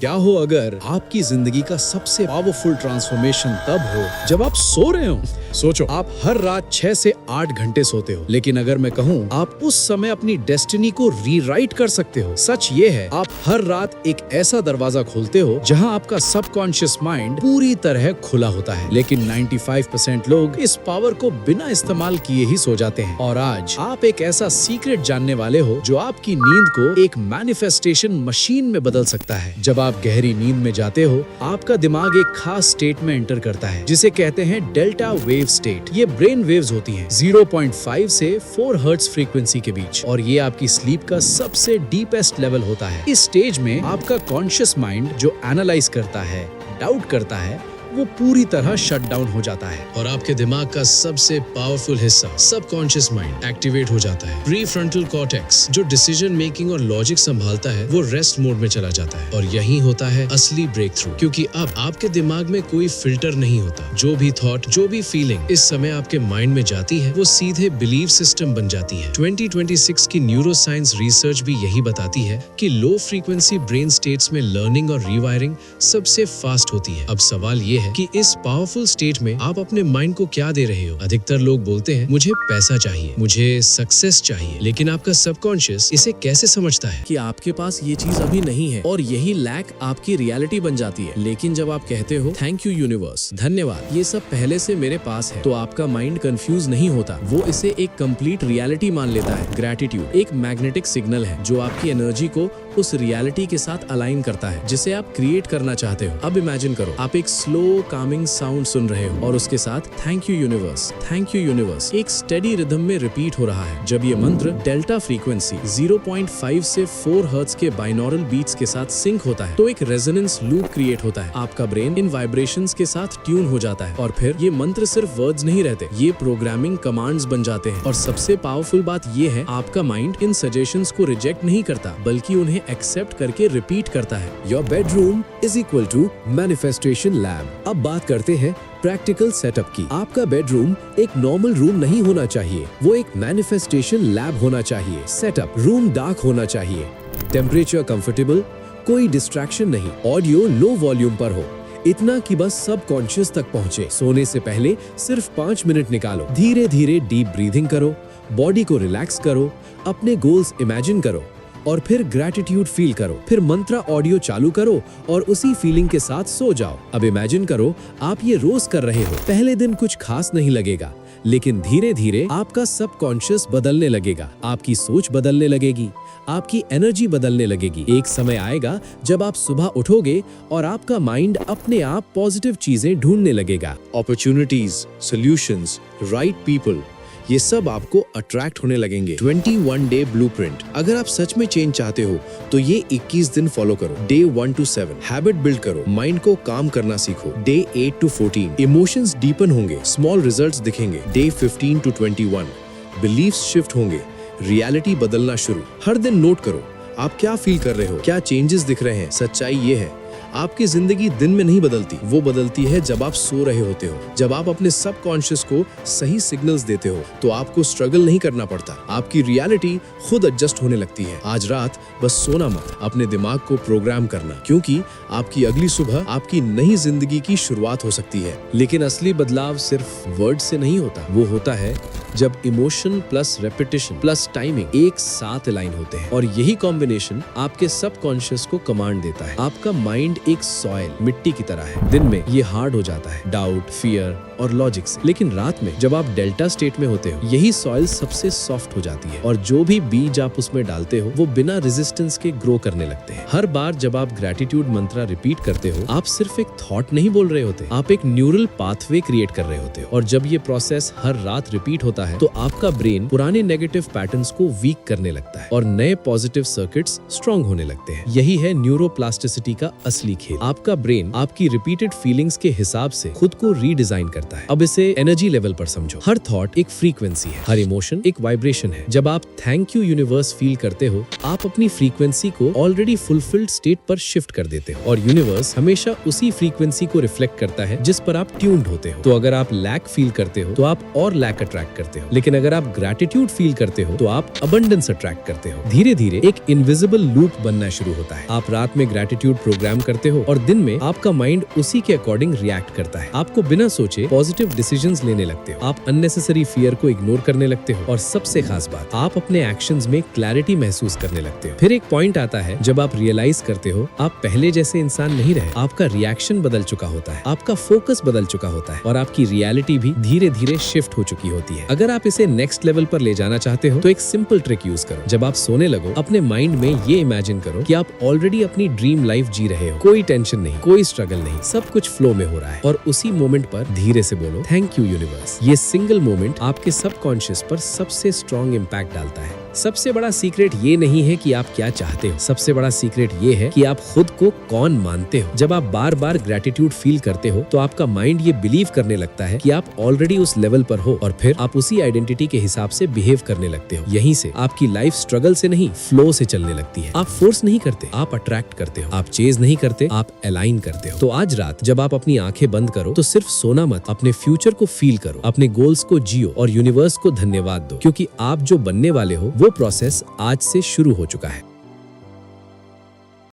क्या हो अगर आपकी जिंदगी का सबसे पावरफुल ट्रांसफॉर्मेशन तब हो जब आप सो रहे हो। सोचो, आप हर रात 6 से 8 घंटे सोते हो, लेकिन अगर मैं कहूँ आप उस समय अपनी डेस्टिनी को रीराइट कर सकते हो। सच ये है, आप हर रात एक ऐसा दरवाजा खोलते हो जहाँ आपका सबकॉन्शियस माइंड पूरी तरह खुला होता है, लेकिन 95% लोग इस पावर को बिना इस्तेमाल किए ही सो जाते हैं। और आज आप एक ऐसा सीक्रेट जानने वाले हो जो आपकी नींद को एक मैनिफेस्टेशन मशीन में बदल सकता है। जब आप गहरी नींद में जाते हो, आपका दिमाग एक खास स्टेट में एंटर करता है जिसे कहते हैं डेल्टा वेव स्टेट। ये ब्रेन वेव्स होती हैं 0.5 से 4 हर्ट्ज फ्रीक्वेंसी के बीच, और ये आपकी स्लीप का सबसे डीपेस्ट लेवल होता है। इस स्टेज में आपका कॉन्शियस माइंड जो एनालाइज करता है, डाउट करता है, वो पूरी तरह शट डाउन हो जाता है और आपके दिमाग का सबसे पावरफुल हिस्सा सबकॉन्शियस माइंड एक्टिवेट हो जाता है। प्रीफ्रंटल कॉर्टेक्स जो डिसीजन मेकिंग और लॉजिक संभालता है वो रेस्ट मोड में चला जाता है, और यही होता है असली ब्रेक थ्रू, क्योंकि अब आपके दिमाग में कोई फिल्टर नहीं होता। जो भी थॉट, जो भी फीलिंग इस समय आपके माइंड में जाती है वो सीधे बिलीफ सिस्टम बन जाती है। 2026 की न्यूरो साइंस रिसर्च भी यही बताती है कि लो फ्रीक्वेंसी ब्रेन स्टेट्स में लर्निंग और रीवायरिंग सबसे फास्ट होती है। अब सवाल ये है कि इस पावरफुल स्टेट में आप अपने माइंड को क्या दे रहे हो। अधिकतर लोग बोलते हैं मुझे पैसा चाहिए, मुझे सक्सेस चाहिए, लेकिन आपका सबकॉन्शियस इसे कैसे समझता है कि आपके पास ये चीज अभी नहीं है, और यही लैक आपकी रियलिटी बन जाती है। लेकिन जब आप कहते हो थैंक यू यूनिवर्स, धन्यवाद, ये सब पहले से मेरे पास है, तो आपका माइंड कंफ्यूज नहीं होता, वो इसे एक कंप्लीट रियलिटी मान लेता है। ग्रेटिट्यूड एक मैग्नेटिक सिग्नल है जो आपकी एनर्जी को उस रियलिटी के साथ अलाइन करता है जिसे आप क्रिएट करना चाहते हो। अब इमेजिन करो, आप एक स्लो कामिंग साउंड सुन रहे हो और उसके साथ thank you universe, thank you universe एक स्टेडी रिदम में रिपीट हो रहा है। जब ये मंत्र डेल्टा फ्रीक्वेंसी 0.5 से 4 हर्ट्ज के बाइनॉरल बीट्स के साथ सिंक होता है, तो एक रेजोनेंस लूप क्रिएट होता है। आपका ब्रेन इन वाइब्रेशंस के साथ ट्यून हो जाता है, और फिर ये मंत्र सिर्फ वर्ड्स नहीं रहते, ये प्रोग्रामिंग कमांड्स बन जाते हैं। और सबसे पावरफुल बात ये है, आपका माइंड इन सजेशंस को रिजेक्ट नहीं करता, बल्कि उन्हें एक्सेप्ट करके रिपीट करता है। Your bedroom is equal to manifestation lab. अब बात करते हैं प्रैक्टिकल सेटअप की। आपका बेडरूम एक नॉर्मल रूम नहीं होना चाहिए, वो एक मैनिफेस्टेशन लैब होना चाहिए। सेटअप: रूम डार्क होना चाहिए, टेम्परेचर कंफर्टेबल, कोई डिस्ट्रैक्शन नहीं, ऑडियो लो वॉल्यूम पर हो, इतना कि बस सबकॉन्शियस तक पहुंचे। सोने से पहले सिर्फ 5 मिनट निकालो, धीरे धीरे डीप ब्रीथिंग करो, बॉडी को रिलैक्स करो, अपने गोल्स इमेजिन करो, और फिर ग्रैटिट्यूड फील करो। फिर मंत्रा ऑडियो चालू करो और उसी फीलिंग के साथ सो जाओ। अब इमेजिन करो आप ये रोज कर रहे हो। पहले दिन कुछ खास नहीं लगेगा, लेकिन धीरे धीरे आपका सबकॉन्शियस बदलने लगेगा, आपकी सोच बदलने लगेगी, आपकी एनर्जी बदलने लगेगी। एक समय आएगा जब आप सुबह उठोगे और आपका माइंड अपने आप पॉजिटिव चीजें ढूंढने लगेगा। अपॉर्चुनिटीज, सॉल्यूशंस, राइट पीपल, ये सब आपको अट्रैक्ट होने लगेंगे। 21 डे ब्लूप्रिंट, अगर आप सच में चेंज चाहते हो तो ये 21 दिन फॉलो करो। डे 1 to 7 हैबिट बिल्ड करो, माइंड को काम करना सीखो। डे 8 to 14 इमोशंस डीपन होंगे, स्मॉल रिजल्ट्स दिखेंगे। डे 15 to 21 बिलीफ्स शिफ्ट होंगे, रियलिटी बदलना शुरू। हर दिन नोट करो आप क्या फील कर रहे हो, क्या चेंजेस दिख रहे हैं। सच्चाई ये है, आपकी जिंदगी दिन में नहीं बदलती, वो बदलती है जब आप सो रहे होते हो। जब आप अपने सबकॉन्शियस को सही सिग्नल्स देते हो तो आपको स्ट्रगल नहीं करना पड़ता, आपकी रियलिटी खुद एडजस्ट होने लगती है। आज रात बस सोना मत, अपने दिमाग को प्रोग्राम करना, क्योंकि आपकी अगली सुबह आपकी नई जिंदगी की शुरुआत हो सकती है। लेकिन असली बदलाव सिर्फ वर्ड से नहीं होता, वो होता है जब emotion plus repetition plus timing एक साथ अलाइन होते हैं, और यही कॉम्बिनेशन आपके सबकॉन्शियस को कमांड देता है। आपका माइंड एक सॉइल, मिट्टी की तरह है। दिन में ये हार्ड हो जाता है डाउट, फियर और लॉजिक से, लेकिन रात में जब आप डेल्टा स्टेट में होते हो, यही सॉइल सबसे सॉफ्ट हो जाती है, और जो भी बीज आप उसमें डालते हो वो बिना रेजिस्टेंस के ग्रो करने लगते हैं। हर बार जब आप ग्रेटिट्यूड मंत्रा रिपीट करते हो, आप सिर्फ एक थॉट नहीं बोल रहे होते, आप एक न्यूरल पाथवे क्रिएट कर रहे होते हो। और जब ये प्रोसेस हर रात रिपीट होता है तो आपका ब्रेन पुराने नेगेटिव पैटर्न्स को वीक करने लगता है और नए पॉजिटिव सर्किट्स स्ट्रॉन्ग होने लगते हैं। यही है न्यूरोप्लास्टिसिटी का असली असली खेल। आपका ब्रेन आपकी रिपीटेड फीलिंग्स के हिसाब से खुद को रीडिजाइन करता है। अब इसे एनर्जी लेवल पर समझो। हर थॉट एक फ्रीक्वेंसी है, हर इमोशन एक वाइब्रेशन है। जब आप थैंक यू यूनिवर्स फील करते हो, आप अपनी फ्रीक्वेंसी को ऑलरेडी फुलफिल्ड स्टेट पर शिफ्ट कर देते हो और यूनिवर्स हमेशा उसी फ्रीक्वेंसी को रिफ्लेक्ट करता है जिस पर आप ट्यून्ड होते हो। तो अगर आप लैक फील करते हो तो आप और लैक अट्रैक्ट करते हो, लेकिन अगर आप ग्रैटिट्यूड फील करते हो तो आप अबंडेंस अट्रैक्ट करते हो। धीरे धीरे एक इनविजिबल लूप बनना शुरू होता है। आप रात में ग्रैटिट्यूड प्रोग्राम करते हो और दिन में आपका माइंड उसी के अकॉर्डिंग रिएक्ट करता है। आपको बिना सोचे पॉजिटिव डिसीजंस लेने लगते हो। आप अननेसेसरी फियर को इग्नोर करने लगते हो और सबसे खास बात, आप अपने एक्शंस में क्लैरिटी महसूस करने लगते हो। फिर एक पॉइंट आता है जब आप रियलाइज करते हो आप पहले जैसे इंसान नहीं रहे। आपका रिएक्शन बदल चुका होता है, आपका फोकस बदल चुका होता है और आपकी रियलिटी भी धीरे धीरे शिफ्ट हो चुकी होती है। अगर आप इसे नेक्स्ट लेवल पर ले जाना चाहते हो तो एक सिंपल ट्रिक यूज करो। जब आप सोने लगो, अपने माइंड में ये इमेजिन करो कि आप ऑलरेडी अपनी ड्रीम लाइफ जी रहे हो। कोई टेंशन नहीं, कोई स्ट्रगल नहीं, सब कुछ फ्लो में हो रहा है और उसी मोमेंट पर धीरे से बोलो थैंक यू यूनिवर्स। ये सिंगल मोमेंट आपके सबकॉन्शियस पर सबसे स्ट्रॉन्ग इम्पैक्ट डालता है। सबसे बड़ा सीक्रेट ये नहीं है कि आप क्या चाहते हो, सबसे बड़ा सीक्रेट ये है कि आप खुद को कौन मानते हो। जब आप बार बार ग्रैटिट्यूड फील करते हो तो आपका माइंड ये बिलीव करने लगता है कि आप ऑलरेडी उस लेवल पर हो और फिर आप उसी आइडेंटिटी के हिसाब से बिहेव करने लगते हो। यहीं से आपकी लाइफ स्ट्रगल से नहीं, फ्लो से चलने लगती है। आप फोर्स नहीं करते, आप अट्रैक्ट करते हो। आप चेज नहीं करते, आप अलाइन करते हो। तो आज रात जब आप अपनी आंखें बंद करो तो सिर्फ सोना मत, अपने फ्यूचर को फील करो, अपने गोल्स को जियो और यूनिवर्स को धन्यवाद दो, क्योंकि आप जो बनने वाले हो वो प्रोसेस आज से शुरू हो चुका है।